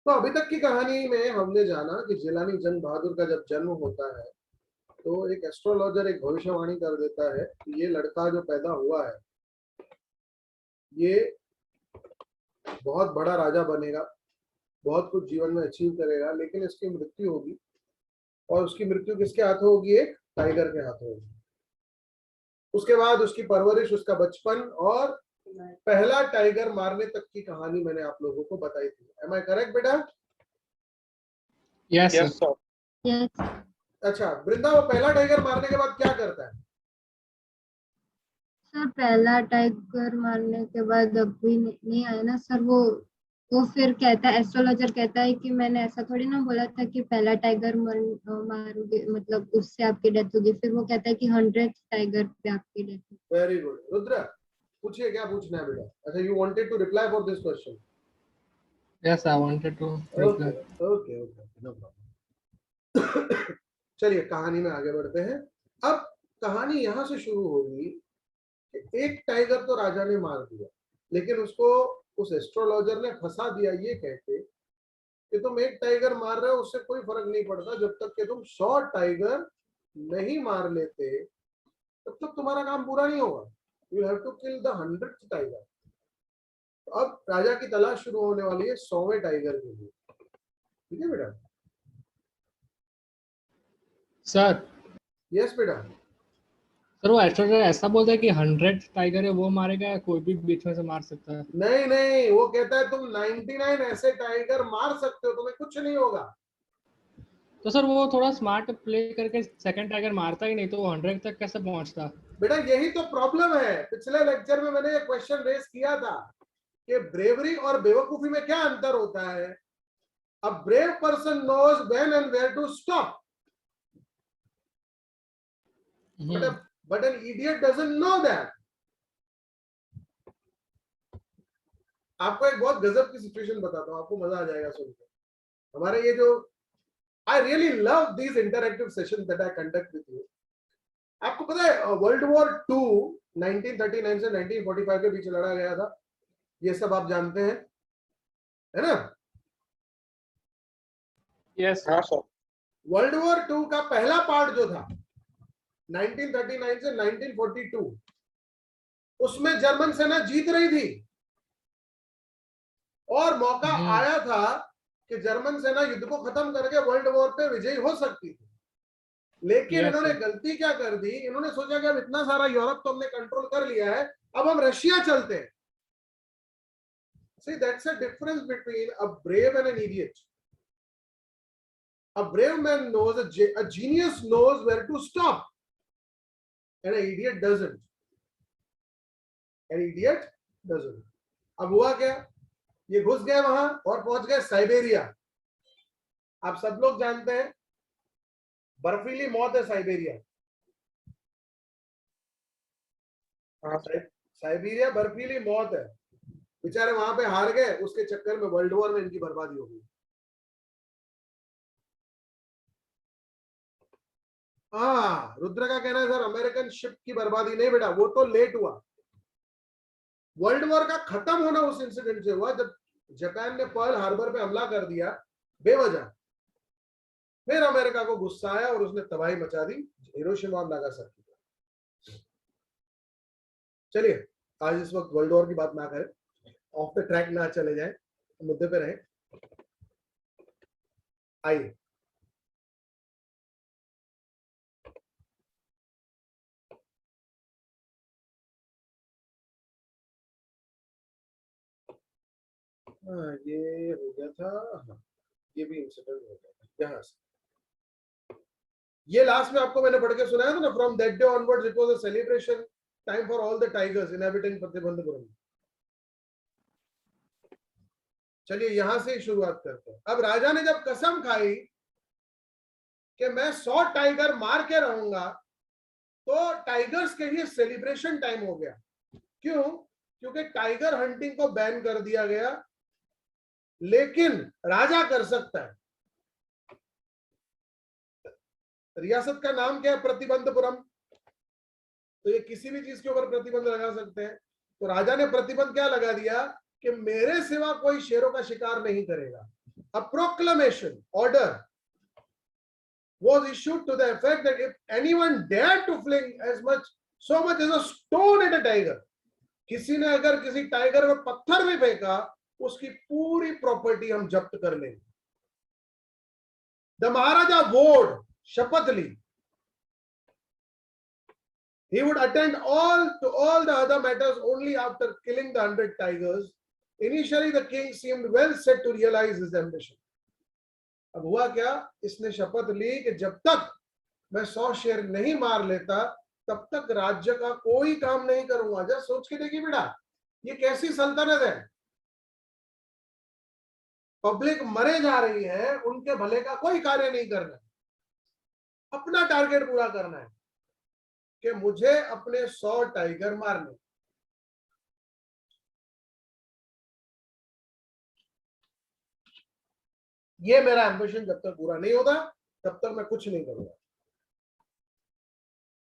तो अभी तक की कहानी में हमने जाना कि जिलानी जंग बहादुर का जब जन्म होता है तो एक एस्ट्रोलॉजर एक भविष्यवाणी कर देता है कि ये लड़का जो पैदा हुआ है ये बहुत बड़ा राजा बनेगा, बहुत कुछ जीवन में अचीव करेगा, लेकिन इसकी मृत्यु होगी। और उसकी मृत्यु किसके हाथों होगी? एक टाइगर के हाथों होगी। उसके बाद उसकी परवरिश, उसका बचपन और पहला टाइगर मारने तक की कहानी मैंने आप लोगों को बताई थी। एम आई करेक्ट बेटा? Yes yes sir. यस अच्छा वृंदा, वो पहला टाइगर मारने के बाद क्या करता है? सर, पहला टाइगर मारने के बाद अब भी नहीं आया ना सर। वो फिर कहता है, एस्ट्रोलॉजर कहता है कि मैंने ऐसा थोड़ी ना बोला था कि पहला टाइगर मारोगे मतलब उससे आपकी डेथ होगी। फिर वो कहता है कि 100th टाइगर पे आपकी डेथ होगी। Very good. रुद्र पूछिए, क्या पूछना है बेटा? अच्छा, you wanted to reply for this question? Yes I wanted to okay reply. Okay okay, no problem. चलिए कहानी में आगे बढ़ते हैं। अब कहानी यहां से शुरू होगी कि एक टाइगर तो राजा ने मार दिया, लेकिन उसको उस एस्ट्रोलॉजर ने फंसा दिया ये कहते कि तुम एक टाइगर मार रहे हो, उससे कोई फर्क नहीं पड़ता, जब तक कि तुम 100 टाइगर नहीं मार लेते तब तक तुम्हारा काम पूरा नहीं होगा। You have to kill the 100th tiger. तो अब राजा की तलाश शुरू होने वाली है 100वें टाइगर के लिए। ठीक है बेटा? सर यस बेटा। सर वो एस्ट्रोलॉजर ऐसा बोलता है कि 100 टाइगर है वो मारेगा या कोई भी बीच में से मार सकता है? नहीं नहीं, वो कहता है तुम 99 ऐसे टाइगर मार सकते हो, तुम्हें कुछ नहीं होगा। तो सर वो थोड़ा स्मार्ट प्ले करके सेकंड टाइगर मारता ही नहीं तो वो 100 तक कैसे पहुंचता? बेटा यही तो प्रॉब्लम है। पिछले लेक्चर में मैंने ये क्वेश्चन रेस किया था कि ब्रेवरी और बेवकूफी में क्या अंतर होता है। A brave person knows when and where to stop, but an idiot doesn't know that. आपको एक बहुत गजब की सिचुएशन बताता हूं, आपको मजा आ जाएगा सुनकर। हमारे ये जो I really love these interactive sessions that I conduct with you. आपको पता है वर्ल्ड वॉर 2 1939 से 1945 के बीच लड़ा गया था, ये सब आप जानते हैं, है ना? यस हाँ सर। वर्ल्ड वॉर 2 का पहला पार्ट जो था 1939 से 1942, उसमें जर्मन सेना जीत रही थी और मौका आया था कि जर्मन सेना युद्ध को खत्म करके वर्ल्ड वॉर पे विजयी हो सकती थी। लेकिन इन्होंने गलती क्या कर दी, इन्होंने सोचा कि अब इतना सारा यूरोप तो हमने कंट्रोल कर लिया है, अब हम रशिया चलते हैं। See, that's a difference between a brave and an idiot. A brave man knows, a genius knows where to stop, and an idiot doesn't. An idiot doesn't. अब हुआ क्या? ये घुस गए वहां और पहुंच गए साइबेरिया। आप सब लोग जानते हैं बर्फीली मौत है साइबेरिया। साइबेरिया बर्फीली मौत है। बेचारे वहां पे हार गए, उसके चक्कर में वर्ल्ड वॉर में इनकी बर्बादी हो गई। हाँ, रुद्र का कहना है सर अमेरिकन शिप की बर्बादी नहीं बेटा, वो तो लेट हुआ। वर्ल्ड वॉर का खत्म होना उस इंसिडेंट से हुआ जब जापान ने पर्ल हार्बर पे हमला कर दिया बेवजह। फिर अमेरिका को गुस्सा आया और उसने तबाही मचा दी हिरोशिमा और नागासाकी पे। चलिए आज इस वक्त वर्ल्ड वॉर की बात ना करें, ऑफ द ट्रैक ना चले जाए, मुद्दे पे रहे। आइए ये हो गया था। हाँ, ये भी इंसिडेंट हो गया था यहां से। ये लास्ट में आपको मैंने पढ़ के सुनाया था ना, from that day onwards it was a celebration time for all the tigers inhabiting Pratibandapuram. चलिए यहां से शुरुआत करते हैं। अब राजा ने जब कसम खाई कि मैं 100 टाइगर मार के रहूंगा, तो टाइगर्स के लिए सेलिब्रेशन टाइम हो गया। क्यों? क्योंकि टाइगर हंटिंग को बैन कर दिया गया, लेकिन राजा कर सकता है। रियासत का नाम क्या है? प्रतिबंधपुरम। तो ये किसी भी चीज के ऊपर प्रतिबंध लगा सकते हैं। तो राजा ने प्रतिबंध क्या लगा दिया कि मेरे सिवा कोई शेरों का शिकार नहीं करेगा। a proclamation order was issued to the effect that if anyone dared to fling so much as a stone at a tiger, किसी ने अगर किसी टाइगर में पत्थर भी फेंका, उसकी पूरी प्रॉपर्टी हम जब्त कर लेंगे. The Maharaja vowed, शपथ ली, he would attend to all the other matters only after killing the 100 tigers. Initially, the king seemed well set to realize his ambition. अब हुआ क्या, इसने शपथ ली कि जब तक मैं 100 शेर नहीं मार लेता तब तक राज्य का कोई काम नहीं करूंगा. जब सोच के देखिए बेटा, ये कैसी सल्तनत है. पब्लिक मरे जा रही है, उनके भले का कोई कार्य नहीं करना, अपना टारगेट पूरा करना है कि मुझे अपने 100 टाइगर मारने. ये मेरा एम्बिशन जब तक पूरा नहीं होता तब तक मैं कुछ नहीं करूंगा.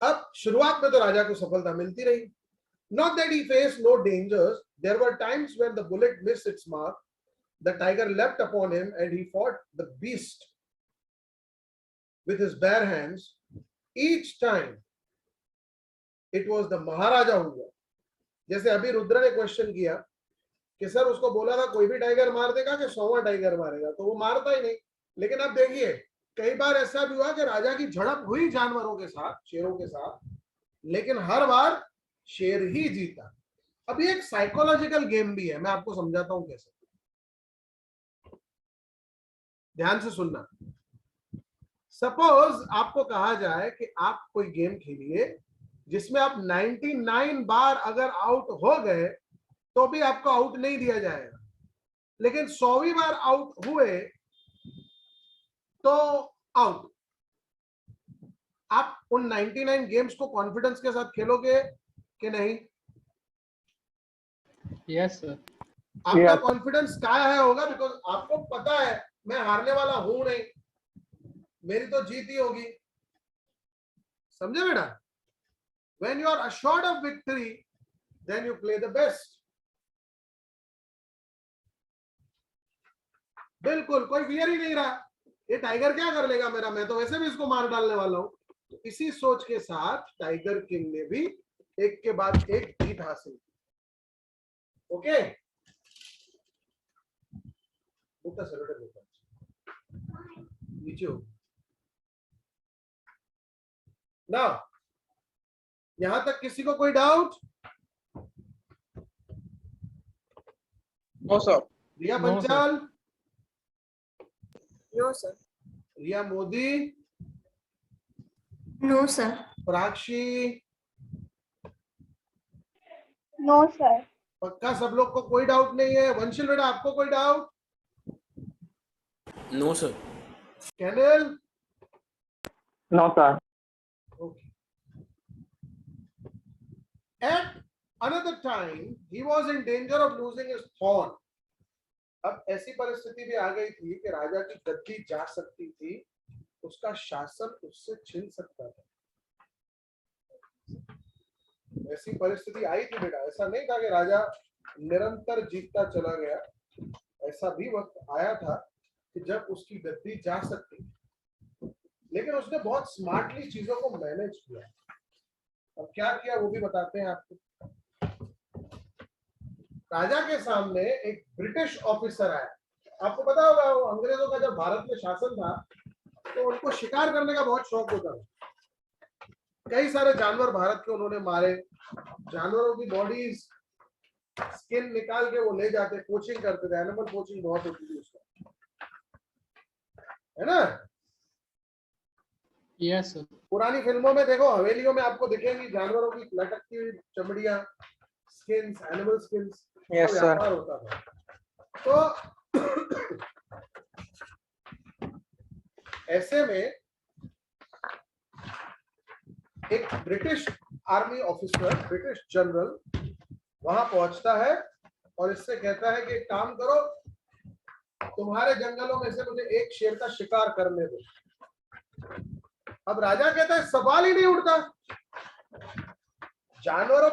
अब शुरुआत में तो राजा को सफलता मिलती रही. Not that he faced no dangers. There were times when the bullet missed its mark. The tiger leapt upon him and he fought the beast with his bare hands. Each time it was the Maharaja who won. जैसे अभी रुद्र ने question किया कि sir उसको बोला था कोई भी टाइगर मार देगा कि 100वां टाइगर मारेगा, तो वो मारता ही नहीं. लेकिन अब देखिए, कई बार ऐसा भी हुआ कि राजा की झड़प हुई जानवरों के साथ, शेरों के साथ, लेकिन हर बार शेर ही जीता. अब ये एक साइकोलॉजिकल गेम भी है, मैं आपको समझाता हूं कैसे. ध्यान से सुनना. सपोज आपको कहा जाए कि आप कोई गेम खेलिए जिसमें आप 99 बार अगर आउट हो गए तो भी आपको आउट नहीं दिया जाएगा, लेकिन 100वीं बार आउट हुए तो आउट. आप उन 99 गेम्स को कॉन्फिडेंस के साथ खेलोगे कि नहीं? Yes sir. आपका कॉन्फिडेंस क्या है होगा, बिकॉज आपको पता है मैं हारने वाला हूं नहीं, मेरी तो जीत ही होगी. समझे बेटा? When you are assured of victory, then you play the best. बिल्कुल कोई फियर ही नहीं रहा, ये टाइगर क्या कर लेगा मेरा, मैं तो वैसे भी इसको मार डालने वाला हूं. तो इसी सोच के साथ टाइगर किंग ने भी एक के बाद एक जीत हासिल की. ओके, ऊपर सेलोटेप ऊपर नीचे हो. नाउ यहां तक किसी को कोई doubt? No sir. Riya No, Panchal? No sir. Riya Modi? No sir. Prakshi? No sir. पक्का सब लोग को कोई डाउट नहीं है? वंशिल बेटा आपको कोई डाउट? No sir. कैनल? No sir. Okay. At another time, he was in danger of losing his throne. अब ऐसी परिस्थिति भी आ गई थी कि राजा की गद्दी जा सकती थी, उसका शासन उससे छिन सकता था. ऐसी परिस्थिति आई थी बेटा. ऐसा नहीं था कि राजा निरंतर जीतता चला गया. ऐसा भी वक्त आया था कि जब उसकी गद्दी जा सकती, लेकिन उसने बहुत स्मार्टली चीजों को मैनेज किया. अब क्या किया वो भी बताते हैं आपको. राजा के सामने एक ब्रिटिश ऑफिसर आया. आपको पता होगा वो अंग्रेजों का जब भारत में शासन था तो उनको शिकार करने का बहुत शौक होता था. कई सारे जानवर भारत के उन्होंने मारे. जानवरों की बॉडी स्किन निकाल के वो ले जाते, पोचिंग करते थे. एनिमल पोचिंग बहुत होती थी उसका, है ना? Yes sir. पुरानी फिल्मों में देखो, हवेलियों में आपको दिखेंगी जानवरों की लटकती हुई चमड़ियां, skins, animal skins. Yes sir. होता था. तो ऐसे में एक British army officer, British general वहां पहुंचता है और इससे कहता है कि एक काम करो, तुम्हारे जंगलों में से मुझे एक शेर का शिकार करने दो. अब राजा कहता है सवाल ही नहीं उठता, जानवरों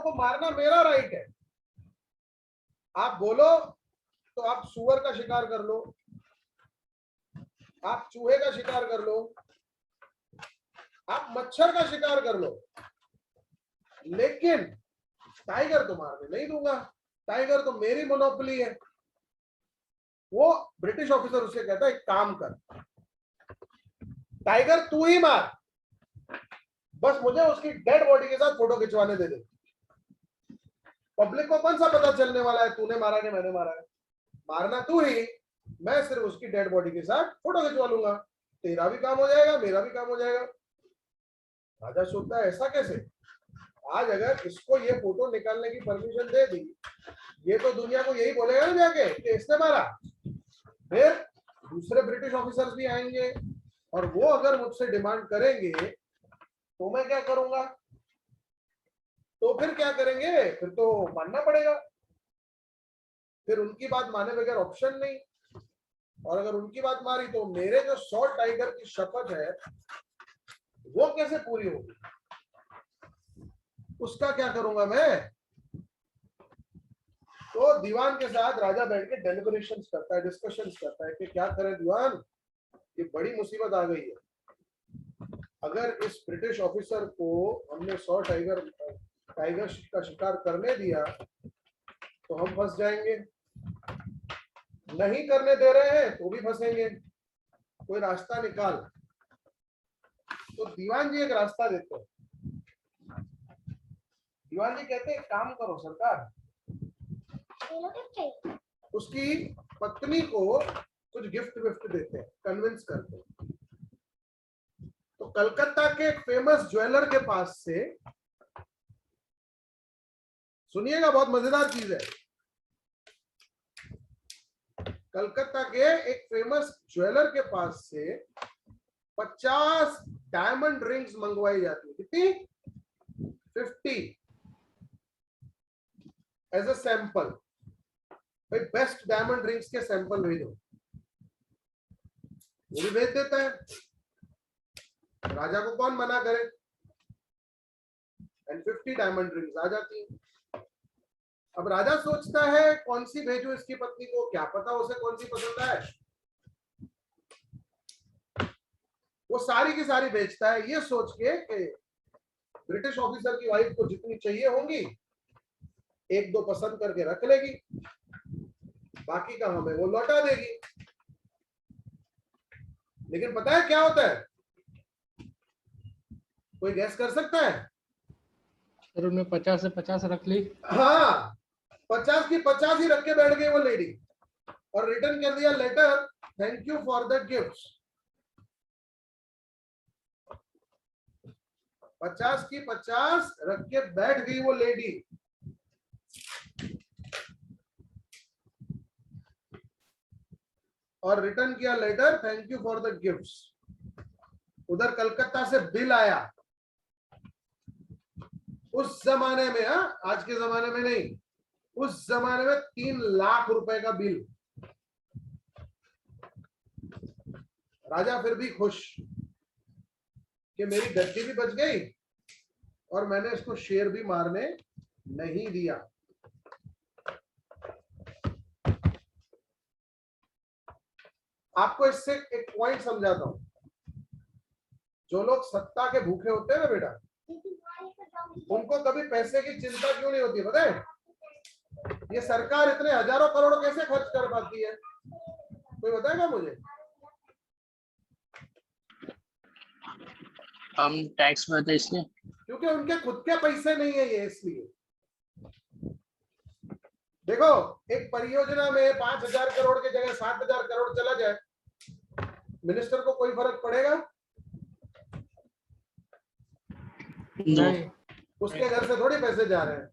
को मारना मेरा राइट है. आप बोलो तो आप सुअर का शिकार कर लो, आप चूहे का शिकार कर लो, आप मच्छर का शिकार कर लो, लेकिन टाइगर तो मारने नहीं दूंगा, टाइगर तो मेरी मोनोपोली है। वो ब्रिटिश ऑफिसर उससे कहता है एक काम कर, टाइगर तू ही मार, बस मुझे उसकी डेड बॉडी के साथ फोटो खिंचवाने दे दे। पब्लिक को कौन सा पता चलने वाला है तूने मारा कि मैंने मारा है? मारना तू ही, मैं सिर्फ उसकी डेड बॉडी के साथ फोटो खिंचवा लूंगा, तेरा भी काम हो जाएगा, मेरा भी काम हो जाएगा। राजा सोचता है ऐसा कैसे? आज अगर इसको ये फोटो निकालने की परमिशन दे दी, ये तो दुनिया को यही बोलेगा ना जाके कि इसने मारा। फिर दूसरे ब्रिटिश ऑफिसर्स भी आएंगे और वो अगर मुझसे डिमांड करेंगे तो मैं क्या करूंगा? तो फिर क्या करेंगे? फिर तो मानना पड़ेगा, फिर उनकी बात माने बगैर ऑप्शन नहीं। और अगर उनकी बात मारी तो मेरे जो 100 टाइगर की शपथ है वो कैसे पूरी होगी? उसका क्या करूंगा मैं? तो दीवान के साथ राजा बैठ के डेलिब्रेशंस करता है, डिस्कशंस करता है कि क्या करें दीवान, ये बड़ी मुसीबत आ गई है। अगर इस ब्रिटिश ऑफिसर को हमने 100 टाइगर का शिकार करने दिया तो हम फंस जाएंगे, नहीं करने दे रहे हैं तो भी फंसेंगे, कोई रास्ता निकाल। तो दीवान जी एक रास्ता देते हैं। दीवान जी कहते हैं काम करो सरकार, उसकी पत्नी को कुछ गिफ्ट विफ्ट देते हैं, कन्विंस करते हैं। तो कलकत्ता के एक फेमस ज्वेलर के पास से, सुनिएगा बहुत मजेदार चीज है, कलकत्ता के एक फेमस ज्वेलर के पास से 50 डायमंड रिंग्स मंगवाई जाती है। कितनी? 50 एज अ सैंपल। भाई बेस्ट डायमंड रिंग्स के सैंपल भेजो, वो भी भेज देता है। राजा को कौन मना करे? एंड 50 डायमंड रिंग्स आ जाती है। अब राजा सोचता है कौन सी भेजूं इसकी पत्नी को, क्या पता उसे कौन सी पसंद आए। वो सारी की सारी बेचता है ये सोच के कि ब्रिटिश ऑफिसर की वाइफ को जितनी चाहिए होंगी एक दो पसंद करके रख लेगी, बाकी का हमें वो लौटा देगी। लेकिन पता है क्या होता है? कोई गैस कर सकता है? सर उन्होंने 50 से 50 रख ली। हाँ, 50 की 50 ही रख के बैठ गई वो लेडी और रिटर्न कर दिया letter, thank you for that gift. 50 की 50 रख के बैठ गई वो लेडी। और रिटर्न किया letter, thank you for the gifts. उधर कलकत्ता से बिल आया। उस जमाने में, आज के जमाने में नहीं, उस जमाने में 3 लाख रुपए का बिल। राजा फिर भी खुश कि मेरी गद्दी भी बच गई और मैंने इसको शेर भी मारने नहीं दिया। आपको इससे एक पॉइंट समझाता हूं। जो लोग सत्ता के भूखे होते हैं ना बेटा, उनको कभी पैसे की चिंता क्यों नहीं होती पता है? ये सरकार इतने हजारों करोड़ कैसे खर्च कर पाती है? कोई बताएगा मुझे? हम टैक्स भरते इसलिए, क्योंकि उनके खुद के पैसे नहीं है ये, इसलिए। देखो, एक परियोजना में 5,000 करोड़ की जगह 7,000 करोड़ चला जाए, मिनिस्टर को कोई फर्क पड़ेगा? नहीं, उसके घर से थोड़ी पैसे जा रहे हैं,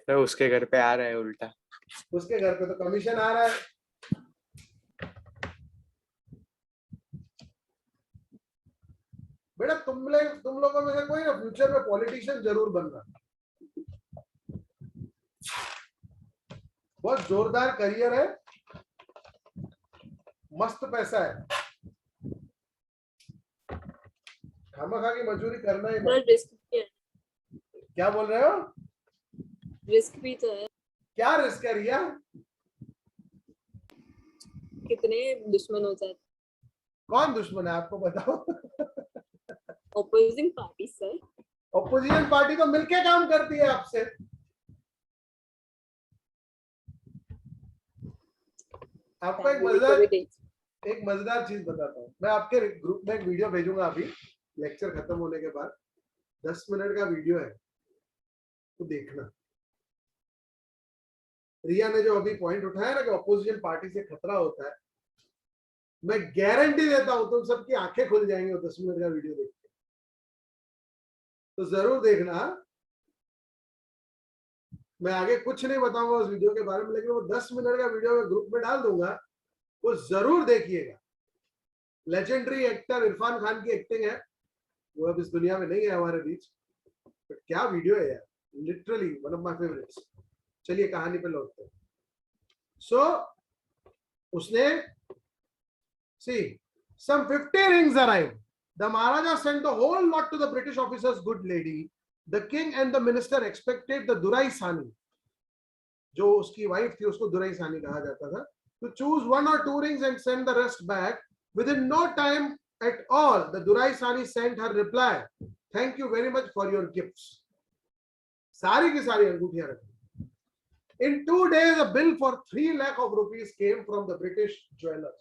तो उसके घर पे आ रहा है उल्टा। उसके घर पे तो कमीशन आ रहा है। बेटा तुम लोगों में से कोई ना फ्यूचर में पॉलिटिशियन जरूर बनना। बहुत जोरदार करियर है, मस्त पैसा है, खामखा की मजदूरी करना ही मत। रिस्क भी है, क्या बोल रहे हो? रिस्क भी तो है। क्या रिस्क है रिया? कितने दुश्मन हो जाते? कौन दुश्मन है आपको बताओ? Opposing party sir. Opposition party तो मिलके काम करती है आपसे। आपको एक मजेदार चीज बताता हूँ। मैं आपके ग्रुप में एक वीडियो भेजूंगा अभी लेक्चर खत्म होने के बाद। 10 मिनट का वीडियो है, तो देखना। रिया ने जो अभी पॉइंट उठाया ना कि ऑपोजिशन पार्टी से खतरा होता है, मैं गारंटी देता हूं तुम सबकी आंखें खुल जाएंगी वो 10 मिनट का वीडियो देख के। तो जरूर देखना। मैं आगे कुछ नहीं बताऊंगा उस वीडियो के बारे में, लेकिन वो 10 मिनट का वीडियो मैं ग्रुप में डाल दूंगा, वो जरूर देखिएगा। लेजेंडरी एक्टर इरफान खान की एक्टिंग है, वो अब इस दुनिया में नहीं है हमारे बीच, बट क्या वीडियो है यार, literally one of my favourites. चलिए कहानी पे लौटते हैं। सो उसने सी some 50 rings arrived. The Maharaja sent the whole lot to the British officers, good lady. The king and the minister expected the Durai Sani, जो उसकी वाइफ थी उसको दुराई सानी कहा जाता था, to choose 1 or 2 rings and send the rest back. Within no time at all, the Durai Sani sent her reply, thank you very much for your gifts. सारी की सारी अंगूठियां रखी। In 2 days, a bill for 3 lakh of rupees came from the British jewelers.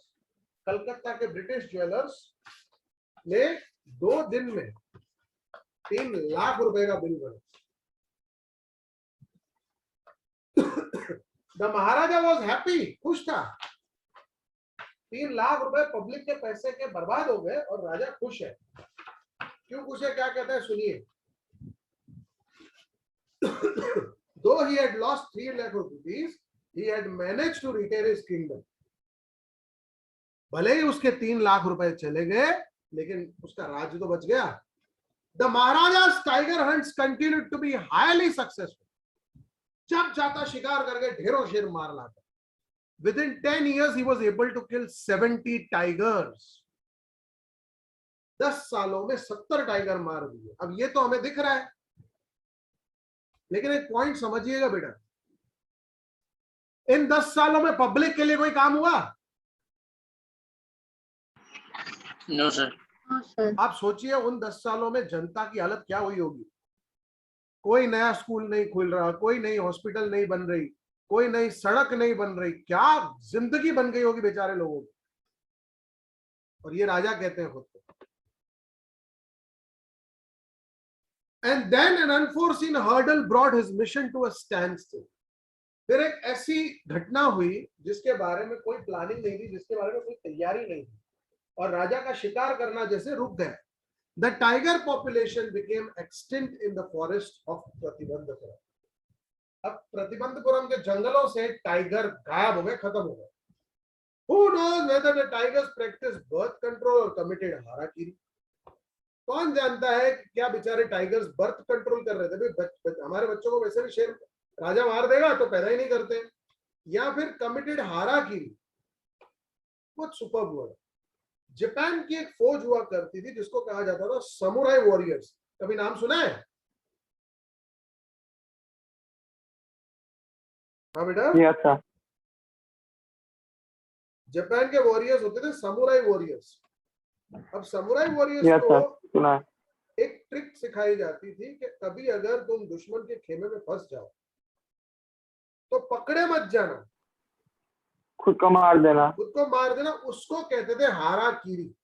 Calcutta के British jewellers ने 2 दिन में 3 लाख रुपए का बिल बना। द महाराजा वॉज हैप्पी, खुश था। 3 लाख रुपए पब्लिक के पैसे के बर्बाद हो गए और राजा खुश है। क्यों खुश है, क्या कहता है सुनिए। Though he had lost 3 lakh rupees, he had managed to retain his kingdom. भले ही उसके 3 लाख रुपए चले गए, लेकिन उसका राज्य तो बच गया। The Maharaja's tiger hunts continued to be highly successful. जब जाता शिकार करके ढेरों शेर मार लाता। Within 10 years, he was able to kill 70 tigers. 10 सालों में 70 टाइगर मार दिए। अब ये तो हमें दिख रहा है, लेकिन एक पॉइंट समझिएगा बेटा, इन 10 सालों में पब्लिक के लिए कोई काम हुआ? No sir. आप सोचिए उन 10 सालों में जनता की हालत क्या हुई होगी। कोई नया स्कूल नहीं खुल रहा, कोई नई हॉस्पिटल नहीं बन रही, कोई नई सड़क नहीं बन रही, क्या जिंदगी बन गई होगी बेचारे लोगों की। और ये राजा कहते हैं खुद को। And then an unforeseen hurdle brought his mission to a standstill. फिर एक ऐसी घटना हुई जिसके बारे में कोई प्लानिंग नहीं थी, जिसके बारे में कोई तैयारी नहीं थी, और राजा का शिकार करना जैसे रुक गया। The tiger population became extinct in the forest of Pratibandapuram. अब प्रतिबंधपुरम के जंगलों से टाइगर गायब हो गए, खत्म हो गए। Who knows whether the tigers practiced birth control or committed harakiri? कौन जानता है कि क्या बेचारे टाइगर्स बर्थ कंट्रोल कर रहे थे। भाई हमारे बच्चों को वैसे भी शेर राजा मार देगा तो पैदा ही नहीं करते, या फिर कमिटेड हाराकीरी। बहुत सुपर्ब वर्ड। जापान की एक फौज हुआ करती थी जिसको कहा जाता था समुराई वॉरियर्स। कभी नाम सुना है? हाँ बेटा, यस सर। जापान के वॉरियर्स होते थे समुराई वॉरियर्स। अब समुराई वॉरियर्स को सुना। एक ट्रिक सिखाई जाती थी कि कभी अगर तुम दुश्मन के खेमे में फंस जाओ तो पकड़े मत जाना, खुद को मार देना। खुद को मार देना। उसको कहते थे हाराकीरी।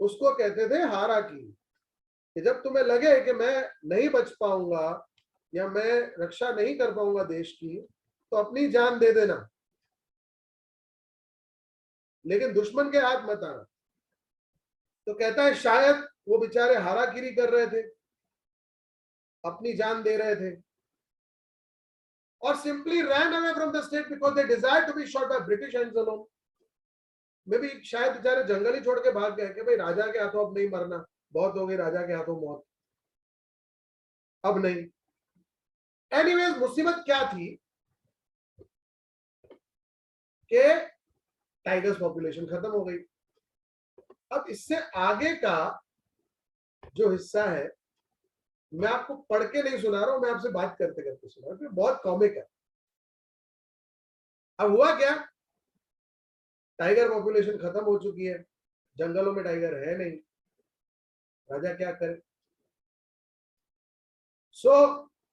उसको कहते थे हाराकीरी। कि जब तुम्हें लगे कि मैं नहीं बच पाऊंगा या मैं रक्षा नहीं कर पाऊंगा देश की, तो अपनी जान दे देना, लेकिन दुश्मन के हाथ मत आना। तो कहता है शायद वो बेचारे हाराकीरी कर रहे थे, अपनी जान दे रहे थे, और simply ran away from the state because they desired to be shot by British hands alone. मे भी शायद बेचारे जंगल ही छोड़ के भाग गए कि भाई राजा के हाथों अब नहीं मरना, बहुत हो गई राजा के हाथों मौत, अब नहीं। एनीवेज मुसीबत क्या थी कि टाइगर्स पॉपुलेशन खत्म हो गई। अब इससे आगे का जो हिस्सा है मैं आपको पढ़ के नहीं सुना रहा हूं, मैं आपसे बात करते करते सुना रहा हूं, बहुत कॉमिक है। अब हुआ क्या, टाइगर पॉपुलेशन खत्म हो चुकी है, जंगलों में टाइगर है नहीं, राजा क्या करे? सो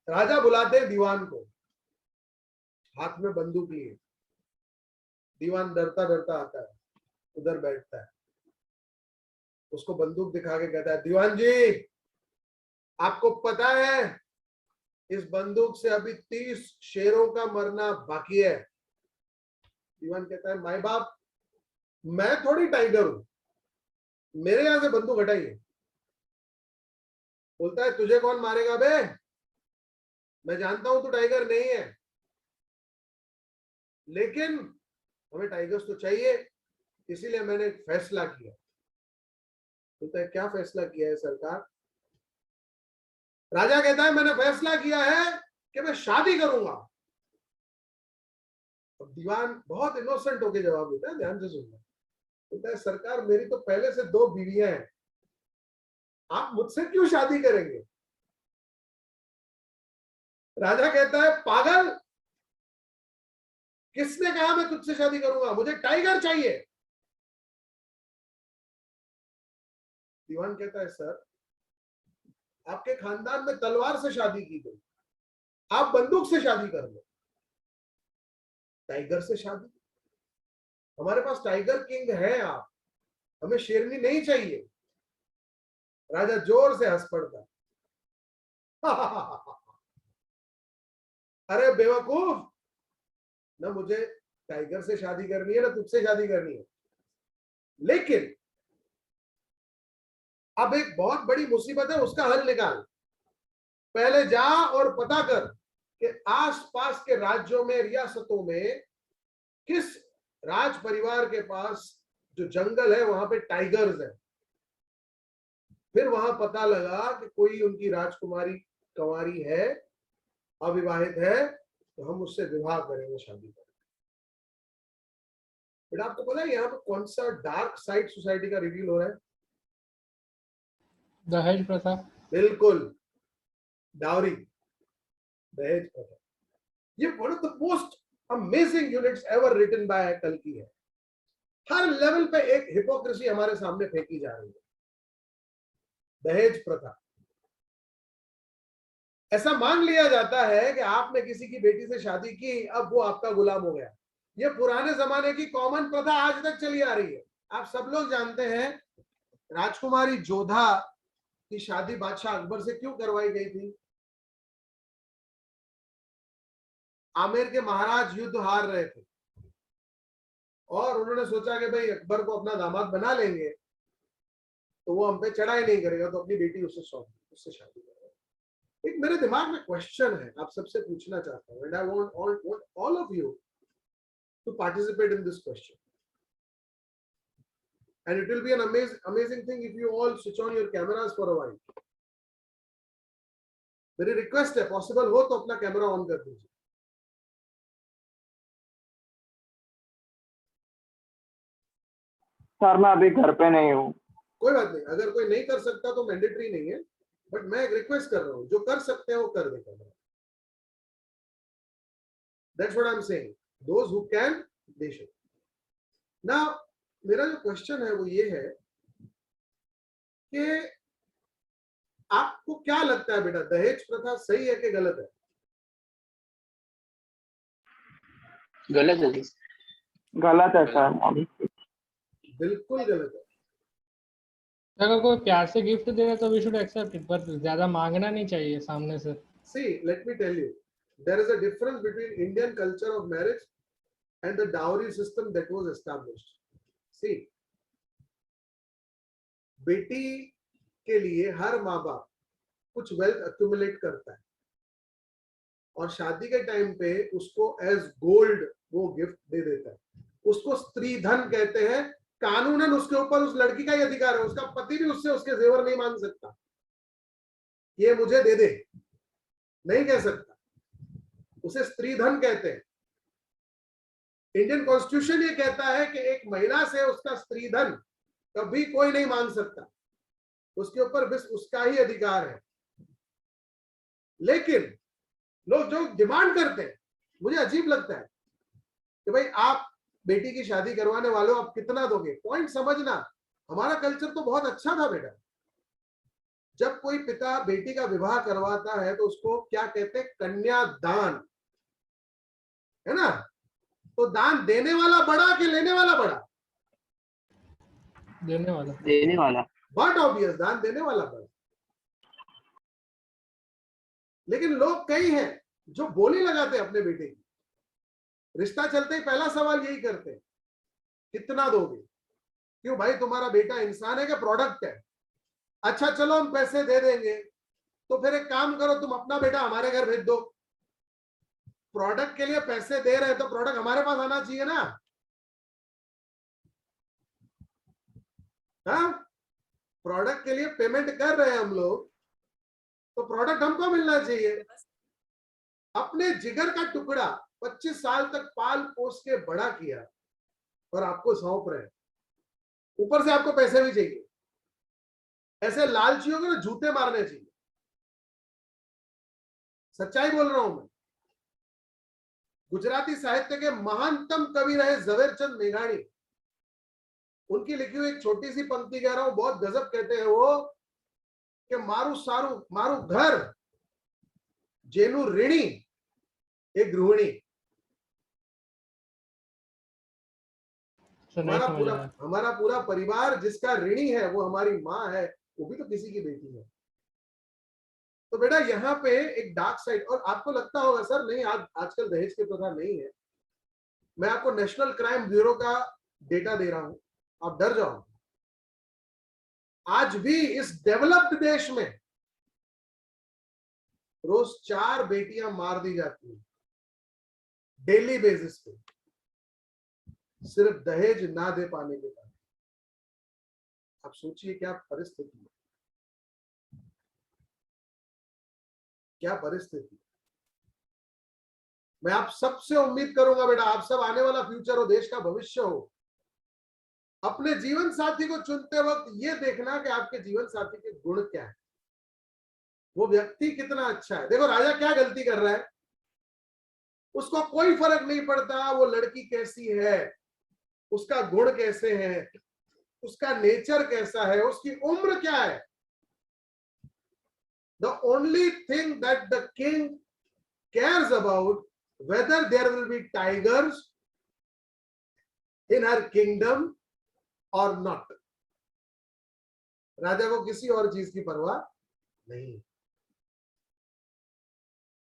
राजा बुलाते हैं दीवान को, हाथ में बंदूक लिए। दीवान डरता डरता आता है, उधर बैठता है, उसको बंदूक दिखा के कहता है, दीवान जी आपको पता है इस बंदूक से अभी 30 शेरों का मरना बाकी है। दीवान कहता है, माई बाप मैं थोड़ी टाइगर हूं, मेरे यहां से बंदूक हटाइए। बोलता है, तुझे कौन मारेगा बे, मैं जानता हूं तू टाइगर नहीं है, लेकिन हमें टाइगर्स तो चाहिए, इसीलिए मैंने एक फैसला किया। बोलता है, क्या फैसला किया है सरकार? राजा कहता है, मैंने फैसला किया है कि मैं शादी करूंगा। अब दीवान बहुत इनोसेंट होकर जवाब देता है, ध्यान से सुनना। बोलता है, सरकार मेरी तो पहले से 2 बीवियां हैं, आप मुझसे क्यों शादी करेंगे? राजा कहता है, पागल, किसने कहा मैं तुझसे शादी करूंगा, मुझे टाइगर चाहिए। दीवान कहता है, सर आपके खानदान में तलवार से शादी की गई, आप बंदूक से शादी कर लो। टाइगर से शादी? हमारे पास टाइगर किंग है आप, हमें शेरनी नहीं चाहिए। राजा जोर से हंस पड़ता। अरे बेवकूफ, ना मुझे टाइगर से शादी करनी है ना तुझसे शादी करनी है, लेकिन अब एक बहुत बड़ी मुसीबत है, उसका हल निकाल। पहले जा और पता कर कि आसपास के राज्यों में, रियासतों में किस राज परिवार के पास जो जंगल है वहां पे टाइगर्स है। फिर वहां पता लगा कि कोई उनकी राजकुमारी कंवारी है, अविवाहित है, तो हम उससे विवाह करेंगे, शादी करेंगे। बेटा आपको पता है यहाँ पे कौन सा डार्क साइड सोसाइटी का रिवील हो रहा है? दहेज प्रथा। बिल्कुल, डाउरी, दहेज प्रथा। ये one of the most amazing units ever written by कल्कि है। हर लेवल पे एक हिपोक्रेसी हमारे सामने फेंकी जा रही है। दहेज प्रथा, ऐसा मान लिया जाता है कि आपने किसी की बेटी से शादी की, अब वो आपका गुलाम हो गया। ये पुराने जमाने की कॉमन प्रथा आज तक चली आ रही है। आप सब लोग जानते हैं राजकुमारी जोधा की शादी बादशाह अकबर से क्यों करवाई गई थी? आमेर के महाराज युद्ध हार रहे थे और उन्होंने सोचा कि भाई अकबर को अपना दामाद बना लेंगे तो वो हम पे चढ़ाई नहीं करेगा, तो अपनी बेटी उससे शादी करेगा। एक मेरे दिमाग में क्वेश्चन है, आप सबसे पूछना चाहता हूं, and I want all of you to participate in this question, and it will be an amazing thing if you all switch on your cameras for a while. मेरी रिक्वेस्ट है, पॉसिबल हो तो अपना कैमरा ऑन कर दीजिए। Sir मैं अभी घर पे नहीं हूँ। कोई बात नहीं, अगर कोई नहीं कर सकता तो मैंडेटरी नहीं है, बट मैं एक रिक्वेस्ट कर रहा हूं, जो कर सकते हैं वो कर दे camera. That's what I'm saying. Those who can, they should. Now, मेरा जो क्वेश्चन है वो ये है कि आपको क्या लगता है बेटा, दहेज प्रथा सही है कि गलत है? गलत है जी। गलत है सर, बिल्कुल गलत है। अगर कोई प्यार से गिफ्ट दे रहा तो वी शुड एक्सेप्ट इट, पर ज्यादा मांगना नहीं चाहिए सामने से। See, let me tell you, there is a difference between Indian culture of marriage and the dowry system that was established. See, बेटी के लिए हर माँ बाप कुछ वेल्थ अक्यूमुलेट करता है और शादी के टाइम पे उसको एज गोल्ड वो गिफ्ट दे देता है। उसको स्त्री धन कहते हैं। कानूनन उसके ऊपर उस लड़की का ही अधिकार है, उसका पति भी उससे उसके जेवर नहीं मांग सकता, ये मुझे दे दे, नहीं कह सकता, उसे स्त्री धन कहते हैं। इंडियन कॉन्स्टिट्यूशन ये कहता है कि एक महिला से उसका स्त्री धन कभी कोई नहीं मांग सकता, उसके ऊपर बस उसका ही अधिकार है। लेकिन लोग जो डिमांड करते हैं, मुझे अजीब लगता है, कि भाई आप बेटी की शादी करवाने वाले हो, आप कितना दोगे, पॉइंट समझना। हमारा कल्चर तो बहुत अच्छा था बेटा, जब कोई पिता बेटी का विवाह करवाता है तो उसको क्या कहते हैं, कन्यादान, है ना। तो दान देने वाला बड़ा कि लेने वाला बड़ा? देने वाला। देने वाला। बट ऑब्वियस, दान देने वाला बड़ा। लेकिन लोग कई हैं जो बोली लगाते हैं अपने बेटे की, रिश्ता चलते ही पहला सवाल यही करते हैं, कितना दोगे? क्यों भाई, तुम्हारा बेटा इंसान है क्या प्रोडक्ट है? अच्छा चलो हम पैसे दे देंगे, तो फिर एक काम करो, तुम अपना बेटा हमारे घर भेज दो। प्रोडक्ट के लिए पैसे दे रहे हैं तो प्रोडक्ट हमारे पास आना चाहिए ना। हाँ, प्रोडक्ट के लिए पेमेंट कर रहे हैं हम लोग, तो प्रोडक्ट हमको मिलना चाहिए। अपने जिगर का टुकड़ा 25 साल तक पाल पोस के बड़ा किया और आपको सौंप रहे हैं, ऊपर से आपको पैसे भी चाहिए। ऐसे लालचियों को ना जूते मारने चाहिए। सच्चाई बोल रहा हूं मैं। गुजराती साहित्य के महानतम कवि रहे झवेरचंद मेघाणी, उनकी लिखी हुई एक छोटी सी पंक्ति कह रहा हूं, बहुत गजब कहते हैं वो, कि मारू सारू मारू घर जेनु ऋणी एक गृहिणी। हमारा पूरा परिवार जिसका ऋणी है वो हमारी माँ है, वो भी तो किसी की बेटी है। तो बेटा यहाँ पे एक डार्क साइड, और आपको लगता होगा सर नहीं आजकल दहेज की प्रथा नहीं है। मैं आपको नेशनल क्राइम ब्यूरो का डेटा दे रहा हूं, आप डर जाओ। आज भी इस डेवलप्ड देश में रोज 4 बेटियां मार दी जाती हैं डेली बेसिस पे, सिर्फ दहेज ना दे पाने के कारण। आप सोचिए क्या परिस्थिति है, क्या परिस्थिति। मैं आप सबसे उम्मीद करूंगा बेटा, आप सब आने वाला फ्यूचर हो, देश का भविष्य हो। अपने जीवन साथी को चुनते वक्त ये देखना कि आपके जीवन साथी के गुण क्या है, वो व्यक्ति कितना अच्छा है। देखो राजा क्या गलती कर रहा है, उसको कोई फर्क नहीं पड़ता वो लड़की कैसी है, उसका गुण कैसे है, उसका नेचर कैसा है, उसकी उम्र क्या है। The only thing that the king cares about whether there will be tigers in her kingdom or not. राजा को किसी और चीज की परवाह नहीं।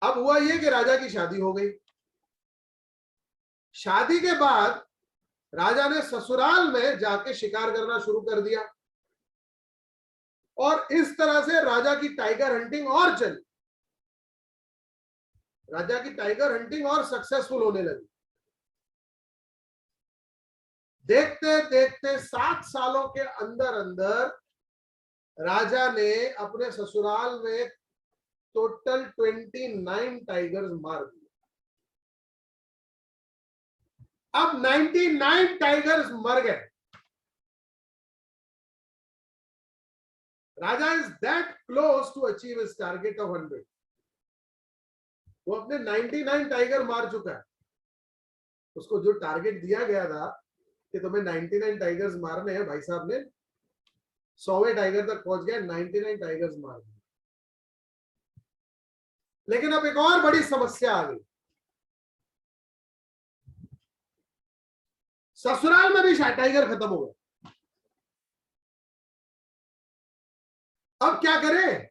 अब हुआ ये कि राजा की शादी हो गई। शादी के बाद राजा ने ससुराल में जाके शिकार करना शुरू कर दिया, और इस तरह से राजा की टाइगर हंटिंग और चली। राजा की टाइगर हंटिंग और सक्सेसफुल होने लगी। देखते देखते 7 सालों के अंदर अंदर राजा ने अपने ससुराल में टोटल 29 टाइगर्स मार दिए। अब 99 टाइगर्स मर गए। Raja is that close to achieve his target of 100। वो अपने 99 टाइगर मार चुका है। उसको जो टारगेट दिया गया था कि तुम्हें 99 टाइगर्स मारने हैं, भाई साहब ने 100वें टाइगर तक पहुंच गया, 99 टाइगर्स मार दिए। लेकिन अब एक और बड़ी समस्या आ गई, ससुराल में भी टाइगर खत्म हो गए। अब क्या करें?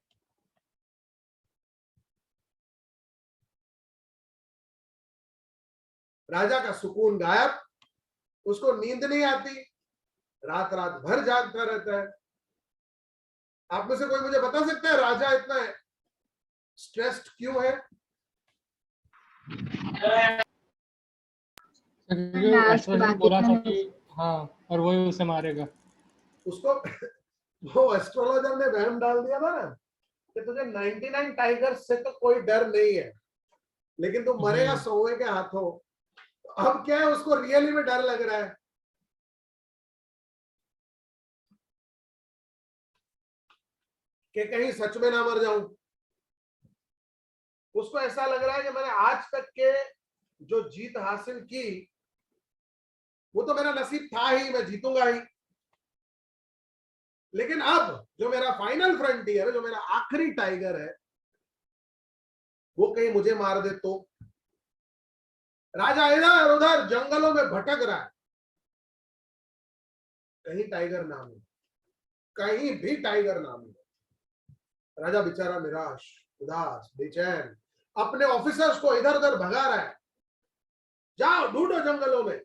राजा का सुकून गायब, उसको नींद नहीं आती, रात रात भर जागता रहता है। आप में से कोई मुझे बता सकता है राजा इतना स्ट्रेस्ड क्यों है? एस्ट्रोलॉजर बोला था कि हाँ, और वही उसे मारेगा। उसको वो एस्ट्रोलॉजर ने वहम डाल दिया था ना कि तुझे 99 टाइगर्स से तो कोई डर नहीं है, लेकिन तू मरेगा 100वें के हाथों। अब क्या है, उसको रियली में डर लग रहा है। कि कहीं सच में ना मर जाऊं। उसको ऐसा लग रहा है कि मैंने आज तक के जो जीत हासिल की वो तो मेरा नसीब था ही, मैं जीतूंगा ही। लेकिन अब जो मेरा फाइनल फ्रंटियर है, जो मेरा आखिरी टाइगर है, वो कहीं मुझे मार दे तो? राजा इधर उधर जंगलों में भटक रहा है, कहीं टाइगर ना मिले, कहीं भी टाइगर ना मिले। राजा बेचारा निराश, उदास, बेचैन, अपने ऑफिसर्स को इधर उधर भगा रहा है, जाओ ढूंढो जंगलों में,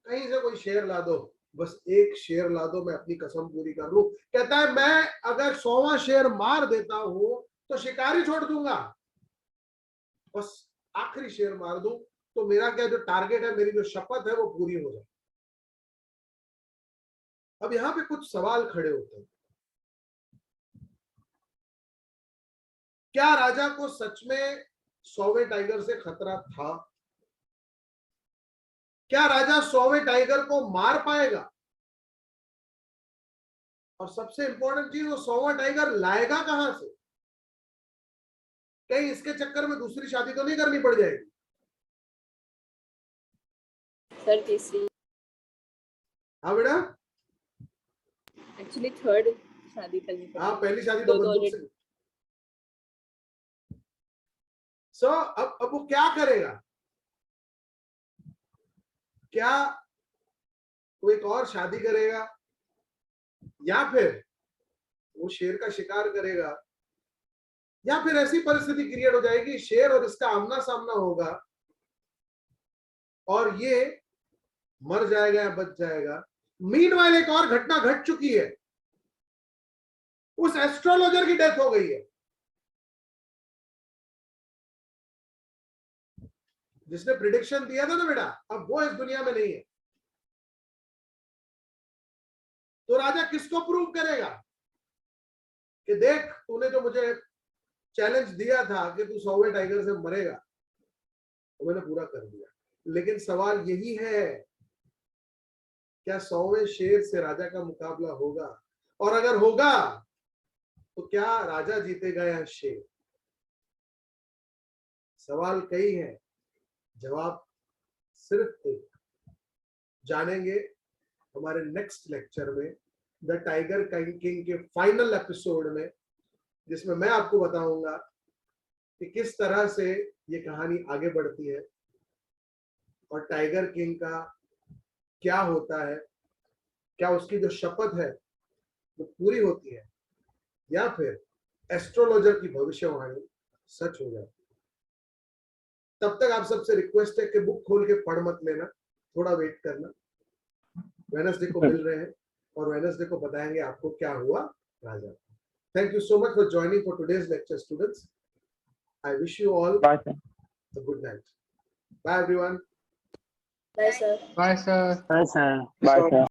कहीं से कोई शेर ला दो, बस एक शेर ला दो, मैं अपनी कसम पूरी कर लूं। कहता है मैं अगर 100वां शेर मार देता हूं तो शिकारी छोड़ दूंगा, बस आखिरी शेर मार दूं तो मेरा क्या जो टारगेट है, मेरी जो शपथ है वो पूरी हो जाए। अब यहां पे कुछ सवाल खड़े होते हैं। क्या राजा को सच में 100वें टाइगर से खतरा था? क्या राजा 100वें टाइगर को मार पाएगा? और सबसे इंपॉर्टेंट चीज, वो 100वां टाइगर लाएगा कहां से? कहीं इसके चक्कर में दूसरी शादी तो नहीं करनी पड़ जाएगी? सर तीसरी, हाँ बेटा, एक्चुअली थर्ड शादी करनी हाँ पड़ेगी। पहली शादी तो दो बंदूक से। सो अब वो क्या करेगा? क्या वो एक और शादी करेगा, या फिर वो शेर का शिकार करेगा, या फिर ऐसी परिस्थिति क्रिएट हो जाएगी शेर और इसका आमना सामना होगा और ये मर जाएगा या बच जाएगा। मीनवाइल एक और घटना घट चुकी है, उस एस्ट्रोलॉजर की डेथ हो गई है, जिसने प्रिडिक्शन दिया था ना बेटा, अब वो इस दुनिया में नहीं है। तो राजा किसको प्रूव करेगा कि देख तूने जो मुझे चैलेंज दिया था कि तू 100वें टाइगर से मरेगा, तो मैंने पूरा कर दिया। लेकिन सवाल यही है, क्या 100वें शेर से राजा का मुकाबला होगा? और अगर होगा तो क्या राजा जीतेगा या शेर? सवाल कई हैं, जवाब सिर्फ एक। जानेंगे हमारे नेक्स्ट लेक्चर में, द टाइगर किंग के फाइनल एपिसोड में, जिसमें मैं आपको बताऊंगा कि किस तरह से ये कहानी आगे बढ़ती है और टाइगर किंग का क्या होता है, क्या उसकी जो शपथ है वो पूरी होती है या फिर एस्ट्रोलॉजर की भविष्यवाणी सच हो जाती है। तब तक आप सबसे रिक्वेस्ट है कि बुक खोल के पढ़ मत लेना, थोड़ा वेट करना। वेडनेसडे को मिल रहे हैं और वेडनेसडे को बताएंगे आपको क्या हुआ राजा। Thank you so much for joining for today's lecture, students. I wish you all Bye, sir. a good night. Bye, everyone. Bye sir. Bye sir. Bye, sir. Bye, sir.